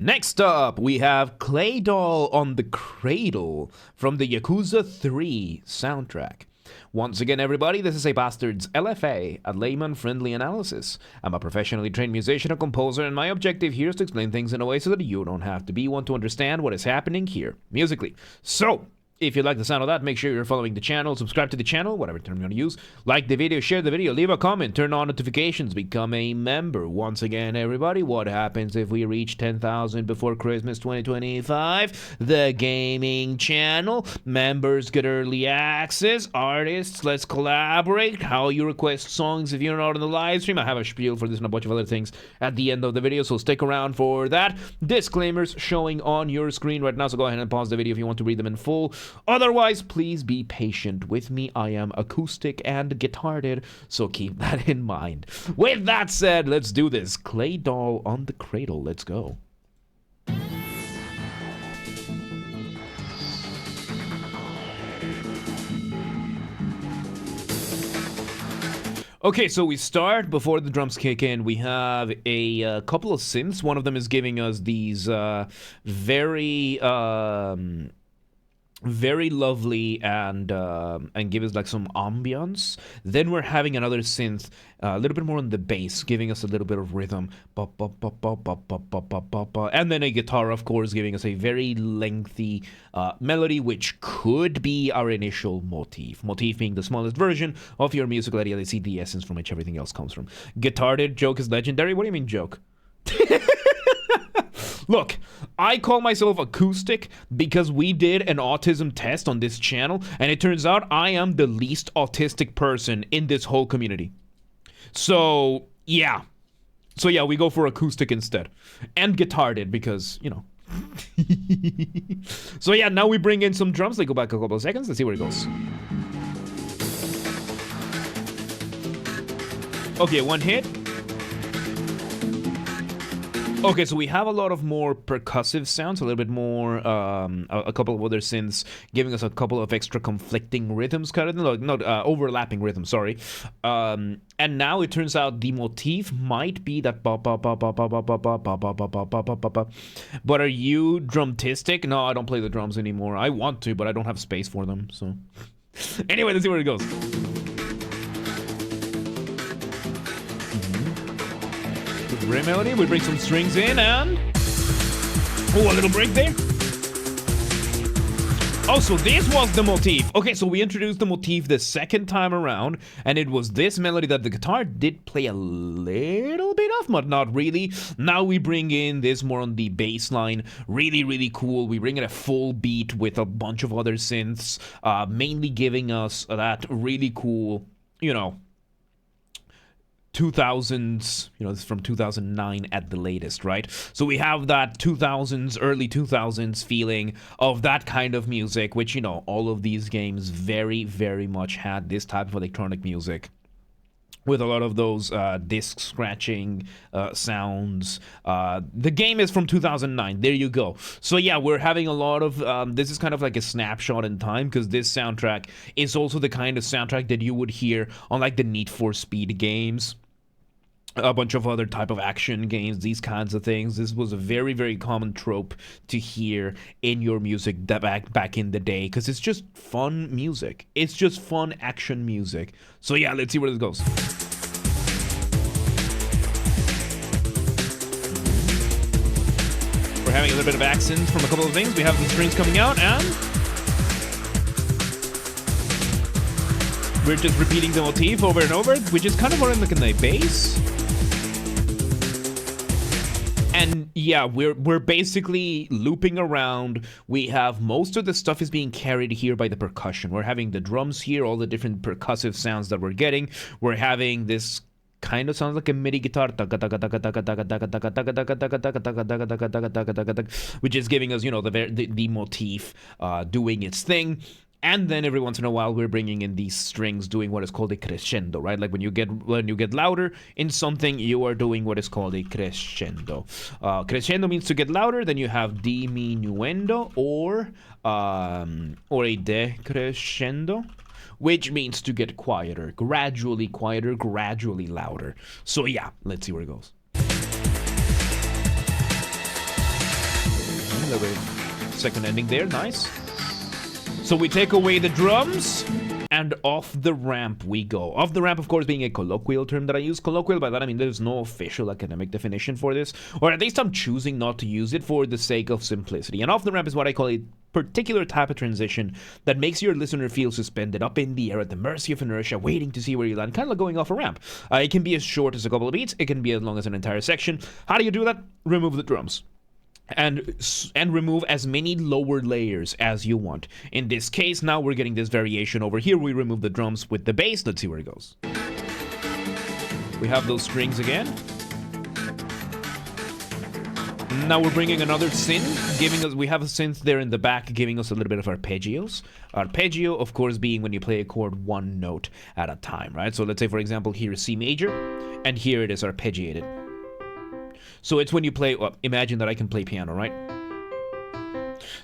Next up, we have Cradle on the Cradle from the Yakuza 3 soundtrack. Once again, everybody, this is a Basterd's LFA, a Layman-Friendly analysis. I'm a professionally trained musician and composer, and my objective here is to explain things in a way so that you don't have to be one to understand what is happening here, musically. So, if you like the sound of that, make sure you're following the channel, subscribe to the channel, whatever term you want to use, like the video, share the video, leave a comment, turn on notifications, become a member. Once again, everybody, what happens if we reach 10,000 before Christmas 2025? The gaming channel, members get early access, artists, let's collaborate, how you request songs if you're not on the live stream. I have a spiel for this and a bunch of other things at the end of the video, so stick around for that. Disclaimers showing on your screen right now, so go ahead and pause the video if you want to read them in full. Otherwise, please be patient with me. I am acoustic and guitared, so keep that in mind. With that said, let's do this. Clay Doll on the Cradle. Let's go. Okay, so we start before the drums kick in. We have a couple of synths. One of them is giving us these very lovely and give us like some ambience. Then we're having another synth, a little bit more on the bass, giving us a little bit of rhythm. And then a guitar, of course, giving us a very lengthy melody, which could be our initial motif. Motif being the smallest version of your musical idea. They see the essence from which everything else comes from. Guitarded joke is legendary. What do you mean joke? Look, I call myself acoustic because we did an autism test on this channel, and it turns out I am the least autistic person in this whole community. So, yeah. We go for acoustic instead. And guitarded because, you know. So yeah, now we bring in some drums. Let's go back a couple of seconds. Let's see where it goes. Okay, one hit. Okay, so we have a lot of more percussive sounds, a little bit more, a couple of other synths giving us a couple of extra conflicting rhythms, kind of, not overlapping rhythms, sorry. And now it turns out the motif might be that ba ba ba ba ba ba ba ba ba ba ba ba ba ba ba. But are you drumtistic? No, I don't play the drums anymore. I want to, but I don't have space for them, so. Anyway, let's see where it goes. Great melody, we bring some strings in and... Oh, a little break there. Oh, so this was the motif. Okay, so we introduced the motif the second time around, and it was this melody that the guitar did play a little bit of, but not really. Now we bring in this more on the bass line. Really, really cool. We bring in a full beat with a bunch of other synths, mainly giving us that really cool, you know, 2000s, you know, this is from 2009 at the latest, right? So we have that 2000s, early 2000s feeling of that kind of music, which, you know, all of these games very, very much had this type of electronic music. With a lot of those disc scratching sounds. The game is from 2009. There you go. So yeah, we're having a lot of... this is kind of like a snapshot in time, because this soundtrack is also the kind of soundtrack that you would hear on like the Need for Speed games. A bunch of other type of action games, these kinds of things. This was a very, very common trope to hear in your music back in the day, because it's just fun music. It's just fun action music. So yeah, let's see where this goes. We're having a little bit of accents from a couple of things. We have the strings coming out, and we're just repeating the motif over and over, which is kind of more in the bass. And yeah, we're basically looping around. We have most of the stuff is being carried here by the percussion. We're having the drums here, all the different percussive sounds that we're getting. We're having this kind of sounds like a MIDI guitar, which is giving us, you know, the motif doing its thing. And then every once in a while, we're bringing in these strings doing what is called a crescendo, right? Like when you get louder in something, you are doing what is called a crescendo. Crescendo means to get louder. Then you have diminuendo or a decrescendo, which means to get quieter, gradually louder. So yeah, let's see where it goes. Second ending there, nice. So we take away the drums, and off the ramp we go. Off the ramp, of course, being a colloquial term that I use. Colloquial, by that I mean there's no official academic definition for this, or at least I'm choosing not to use it for the sake of simplicity. And off the ramp is what I call a particular type of transition that makes your listener feel suspended up in the air at the mercy of inertia, waiting to see where you land, kind of like going off a ramp. It can be as short as a couple of beats, it can be as long as an entire section. How do you do that? Remove the drums. And remove as many lower layers as you want. In this case, now we're getting this variation over here. We remove the drums with the bass. Let's see where it goes. We have those strings again. Now we're bringing another synth, giving us, we have a synth there in the back, giving us a little bit of arpeggios. Arpeggio, of course, being when you play a chord one note at a time, right? So let's say, for example, here is C major, and here it is arpeggiated. So it's when you play, well, imagine that I can play piano, right?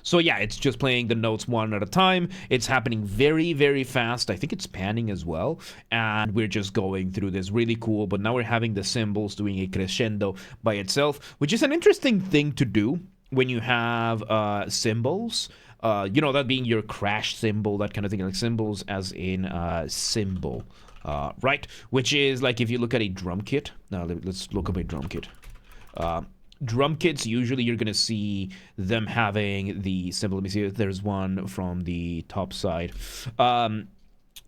So yeah, it's just playing the notes one at a time. It's happening very, very fast. I think it's panning as well. And we're just going through this really cool, but now we're having the cymbals doing a crescendo by itself, which is an interesting thing to do when you have cymbals. You know, that being your crash cymbal, that kind of thing, like cymbals as in cymbal, right? Which is like if you look at a drum kit. Now let's look up a drum kit. Drum kits, usually you're going to see them having the symbol. Let me see if there's one from the top side.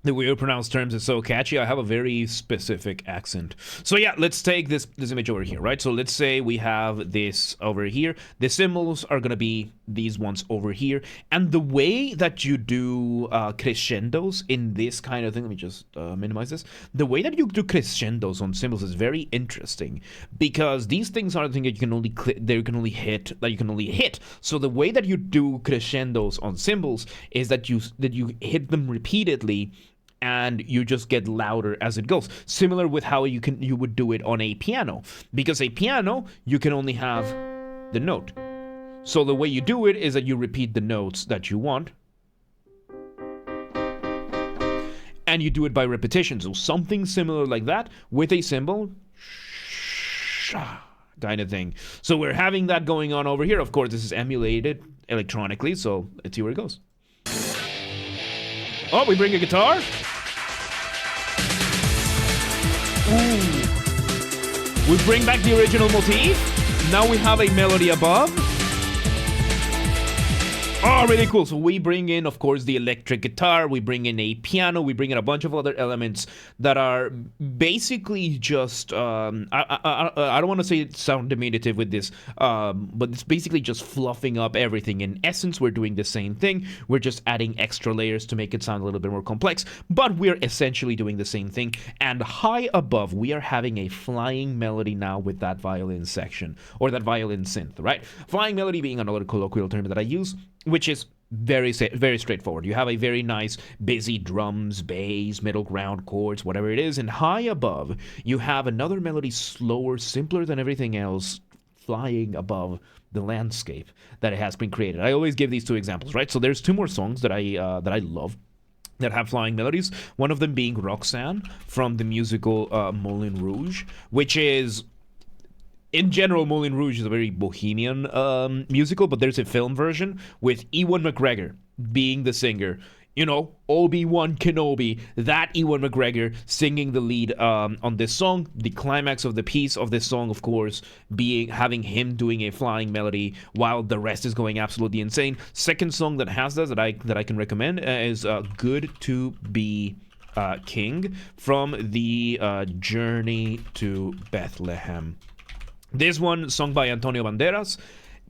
The way you pronounce terms is so catchy. I have a very specific accent. So yeah, let's take this image over here, right? So let's say we have this over here. The symbols are going to be these ones over here. And the way that you do crescendos in this kind of thing, let me just minimize this. The way that you do crescendos on cymbals is very interesting because these things are the things that you can only hit. So the way that you do crescendos on cymbals is that you hit them repeatedly, and you just get louder as it goes. Similar with how you would do it on a piano. Because a piano, you can only have the note. So the way you do it is that you repeat the notes that you want. And you do it by repetition. So something similar like that with a cymbal. Kind of thing. So we're having that going on over here. Of course, this is emulated electronically. So let's see where it goes. Oh, we bring a guitar. Ooh. We bring back the original motif. Now we have a melody above. Oh, really cool. So we bring in, of course, the electric guitar. We bring in a piano. We bring in a bunch of other elements that are basically just, I don't want to say it sound diminutive with this, but it's basically just fluffing up everything. In essence, we're doing the same thing. We're just adding extra layers to make it sound a little bit more complex, but we're essentially doing the same thing. And high above, we are having a flying melody now with that violin section, or that violin synth, right? Flying melody being another colloquial term that I use, which is very straightforward. You have a very nice, busy drums, bass, middle ground chords, whatever it is, and high above, you have another melody slower, simpler than everything else, flying above the landscape that it has been created. I always give these two examples, right? So there's two more songs that I love that have flying melodies. One of them being Roxanne from the musical Moulin Rouge, which is, in general, Moulin Rouge is a very bohemian musical, but there's a film version with Ewan McGregor being the singer. You know, Obi-Wan Kenobi, that Ewan McGregor singing the lead on this song. The climax of the piece of this song, of course, having him doing a flying melody while the rest is going absolutely insane. Second song that has that I can recommend is Good to Be King from the Journey to Bethlehem. This one, sung by Antonio Banderas.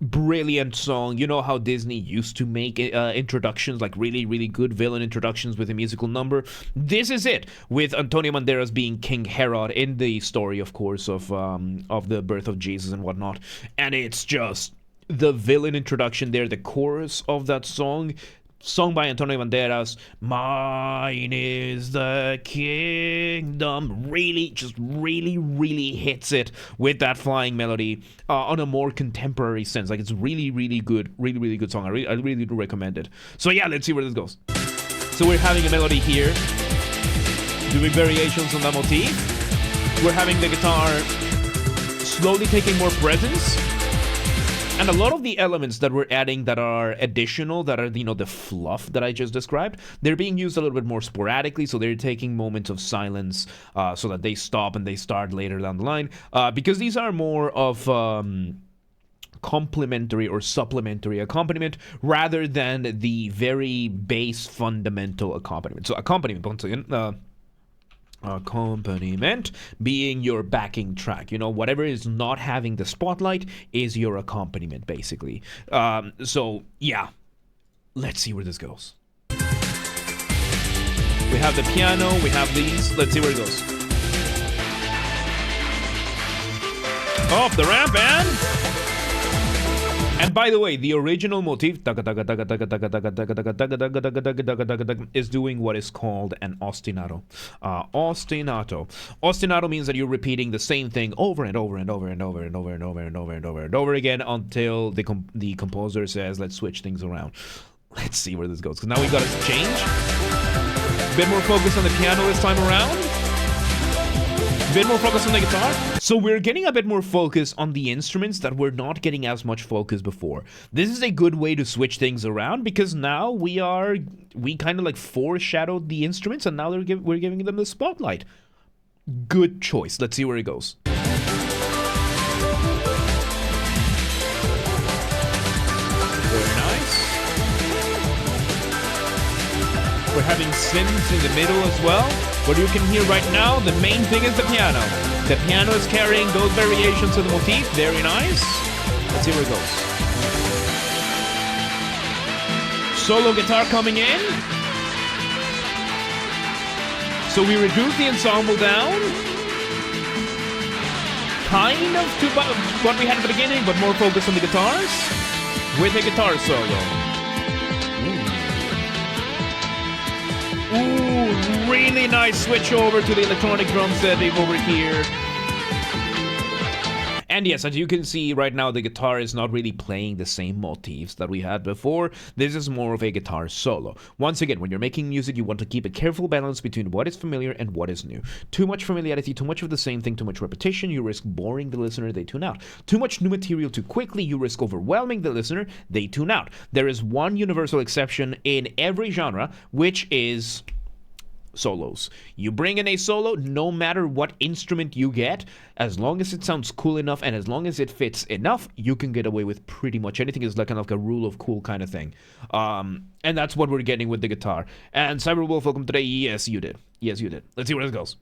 Brilliant song. You know how Disney used to make introductions, like really, really good villain introductions with a musical number? This is it, with Antonio Banderas being King Herod in the story, of course, of the birth of Jesus and whatnot. And it's just the villain introduction there, the chorus of that song, sung by Antonio Banderas. Mine is the kingdom. Really hits it with that flying melody on a more contemporary sense. Like, it's really good. Really good song. I really do recommend it. So yeah, let's see where this goes. So we're having a melody here, doing variations on that motif. We're having the guitar slowly taking more presence. And a lot of the elements that we're adding that are additional, that are, you know, the fluff that I just described, they're being used a little bit more sporadically, so they're taking moments of silence so that they stop and they start later down the line, because these are more of complementary or supplementary accompaniment rather than the very base fundamental accompaniment. So accompaniment, once again, accompaniment being your backing track. You know, whatever is not having the spotlight is your accompaniment, basically. So, yeah. Let's see where this goes. We have the piano, we have these. Let's see where it goes. Off the ramp, and by the way, the original motif is doing what is called an ostinato. Ostinato means that you're repeating the same thing over and over and over and over and over and over and over and over and over again until the composer says, let's switch things around. Let's see where this goes, because now we got to change. A bit more focus on the piano this time around. A bit more focus on the guitar. So we're getting a bit more focus on the instruments that we're not getting as much focus before. This is a good way to switch things around, because now we kind of like foreshadowed the instruments, and now we're giving them the spotlight. Good choice. Let's see where it goes. Very nice. We're having synths in the middle as well. What you can hear right now, the main thing is the piano. The piano is carrying those variations of the motif. Very nice. Let's see where it goes. Solo guitar coming in. So we reduce the ensemble down. Kind of to what we had at the beginning, but more focus on the guitars. With a guitar solo. Ooh, really nice switch over to the electronic drum setting over here. And yes, as you can see right now, the guitar is not really playing the same motifs that we had before. This is more of a guitar solo. Once again, when you're making music, you want to keep a careful balance between what is familiar and what is new. Too much familiarity, too much of the same thing, too much repetition, you risk boring the listener, they tune out. Too much new material too quickly, you risk overwhelming the listener, they tune out. There is one universal exception in every genre, which is solos. You bring in a solo, no matter what instrument you get, as long as it sounds cool enough and as long as it fits enough, you can get away with pretty much anything. It's like kind of like a rule of cool kind of thing. And that's what we're getting with the guitar. And Cyberwolf, welcome today. Yes, you did. Yes, you did. Let's see where this goes.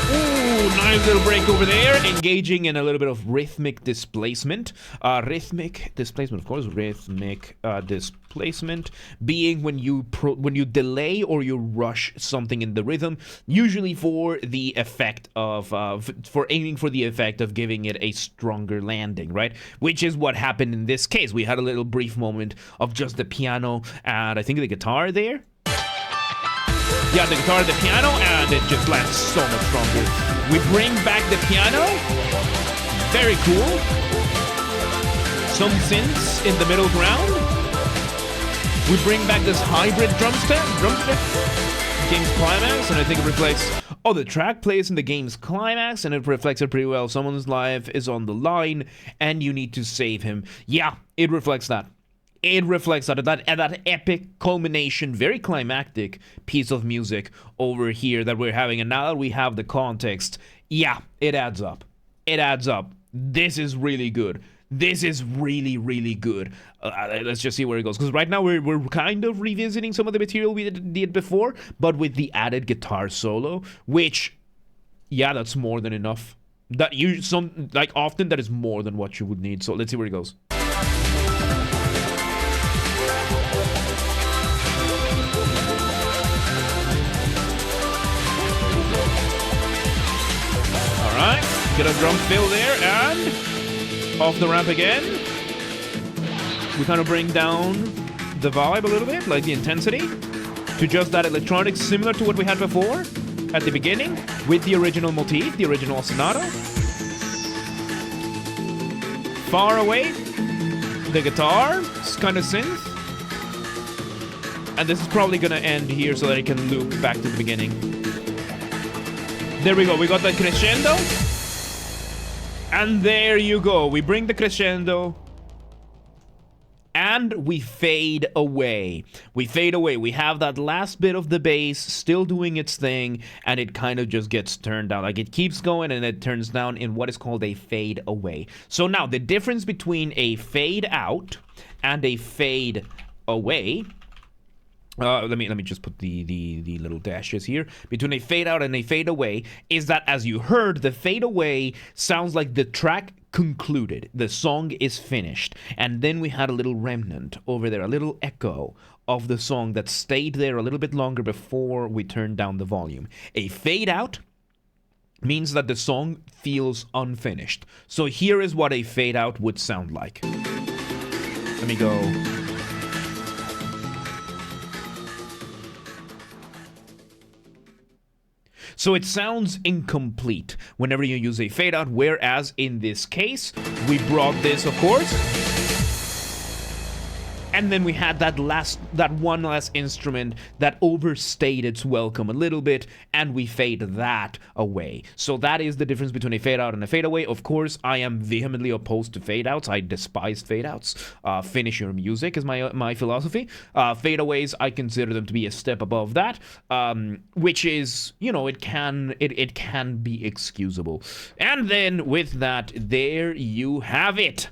Ooh, nice little break over there, engaging in a little bit of rhythmic displacement. Rhythmic displacement, of course. Rhythmic displacement being when you delay or you rush something in the rhythm, usually for the effect of for aiming for the effect of giving it a stronger landing, right? Which is what happened in this case. We had a little brief moment of just the piano and I think the guitar there. Yeah, the guitar, the piano, and it just lands so much stronger. We bring back the piano. Very cool. Some synths in the middle ground. We bring back this hybrid drumstick. Game's climax, and I think it reflects... Oh, the track plays in the game's climax, and it reflects it pretty well. Someone's life is on the line, and you need to save him. Yeah, it reflects that. It reflects that epic culmination, very climactic piece of music over here that we're having. And now that we have the context, yeah, it adds up. It adds up. This is really good. This is really, really good. Let's just see where it goes. Because right now we're kind of revisiting some of the material we did before, but with the added guitar solo, which, yeah, that's more than enough. Often that is more than what you would need. So let's see where it goes. Alright, get a drum fill there, and off the ramp again. We kind of bring down the vibe a little bit, like the intensity, to just that electronic, similar to what we had before at the beginning, with the original motif, the original sonata. Far away, the guitar, kind of synth. And this is probably going to end here so that it can loop back to the beginning. There we go, we got that crescendo. And there you go. We bring the crescendo. And we fade away. We fade away. We have that last bit of the bass still doing its thing, and it kind of just gets turned down. Like, it keeps going and it turns down in what is called a fade away. So now the difference between a fade out and a fade away. Let me just put the little dashes here. Between a fade out and a fade away is that, as you heard, the fade away sounds like the track concluded. The song is finished. And then we had a little remnant over there, a little echo of the song that stayed there a little bit longer before we turned down the volume. A fade out means that the song feels unfinished. So here is what a fade out would sound like. Let me go. So it sounds incomplete whenever you use a fade out, whereas in this case, we brought this, of course. And then we had that one last instrument that overstayed its welcome a little bit, and we fade that away. So that is the difference between a fade out and a fade away. Of course, I am vehemently opposed to fade outs. I despise fade outs. Finish your music is my philosophy. Fade aways, I consider them to be a step above that, which is, you know, it can be excusable. And then with that, there you have it.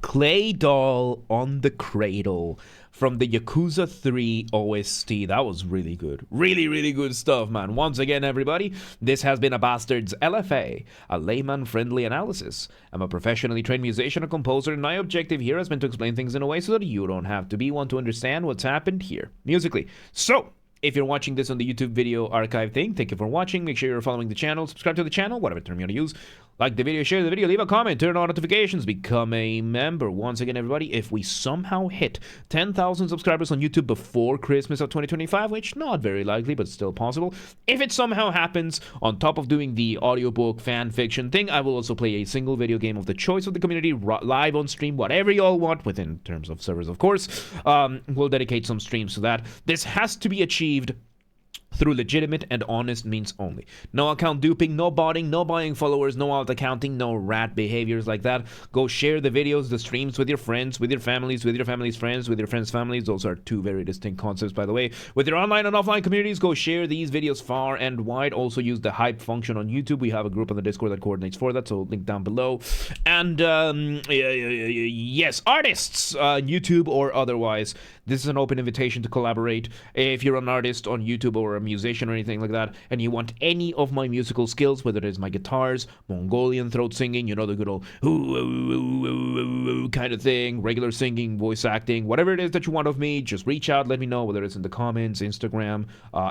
Clay Doll on the Cradle from the Yakuza 3 OST. That was really good. Really, really good stuff, man. Once again, everybody, this has been a Basterd's LFA, a layman-friendly analysis. I'm a professionally trained musician and composer, and my objective here has been to explain things in a way so that you don't have to be one to understand what's happened here, musically. So, if you're watching this on the YouTube video archive thing, thank you for watching. Make sure you're following the channel, subscribe to the channel, whatever term you want to use. Like the video, share the video, leave a comment, turn on notifications, become a member. Once again, everybody, if we somehow hit 10,000 subscribers on YouTube before Christmas of 2025, which not very likely, but still possible, if it somehow happens, on top of doing the audiobook fan fiction thing, I will also play a single video game of the choice of the community, live on stream, whatever you all want, within terms of servers, of course. We'll dedicate some streams to that. This has to be achieved through legitimate and honest means only. No account duping, no botting, no buying followers, no alt accounting, no rat behaviors like that. Go share the videos, the streams with your friends, with your families friends, with your friends' families. Those are two very distinct concepts, by the way. With your online and offline communities, go share these videos far and wide. Also use the hype function on YouTube. We have a group on the Discord that coordinates for that, so link down below. And yes, artists, YouTube or otherwise, this is an open invitation to collaborate. If you're an artist on YouTube or a musician or anything like that, and you want any of my musical skills, whether it is my guitars, Mongolian throat singing, you know, the good old kind of thing, regular singing, voice acting, whatever it is that you want of me, just reach out, let me know, whether it's in the comments, Instagram,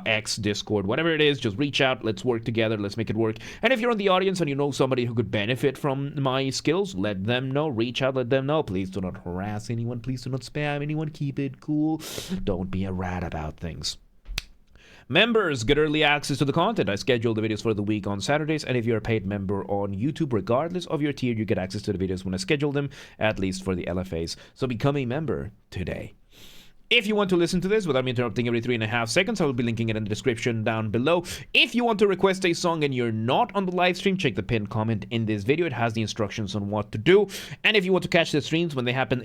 X, Discord, whatever it is, just reach out, let's work together, let's make it work. And if you're in the audience and you know somebody who could benefit from my skills, let them know, reach out, let them know. Please do not harass anyone, please do not spam anyone, keep it cool, don't be a rat about things. Members get early access to the content. I schedule the videos for the week on Saturdays, and if you're a paid member on YouTube, regardless of your tier, you get access to the videos when I schedule them, at least for the LFAs. So become a member today. If you want to listen to this without me interrupting every 3.5 seconds, I will be linking it in the description down below. If you want to request a song and you're not on the live stream, check the pinned comment in this video. It has the instructions on what to do. And if you want to catch the streams when they happen,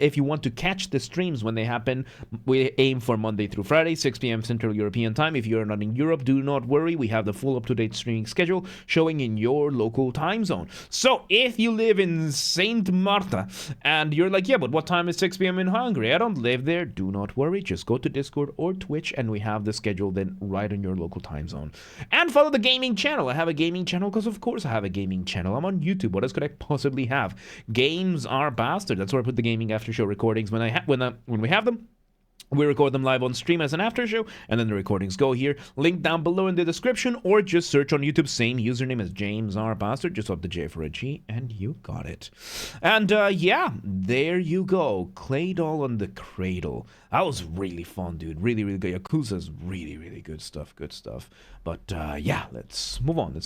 we aim for Monday through Friday, 6 p.m. Central European Time. If you're not in Europe, do not worry. We have the full up-to-date streaming schedule showing in your local time zone. So if you live in Saint Marta and you're like, yeah, but what time is 6 p.m. in Hungary? I don't live there. Do not worry. Just go to Discord or Twitch and we have the schedule then right on your local time zone. And follow the gaming channel. I have a gaming channel because of course I have a gaming channel. I'm on YouTube. What else could I possibly have? Games are Bastard. That's where I put the gaming after show recordings when we have them. We record them live on stream as an after show, and then the recordings go here. Link down below in the description, or just search on YouTube, same username as James R. Basterd, just up the J for a G, and you got it. And yeah, there you go. Clay Doll on the Cradle. That was really fun, dude. Really, really good. Yakuza's really, really good stuff. Good stuff. But yeah, let's move on.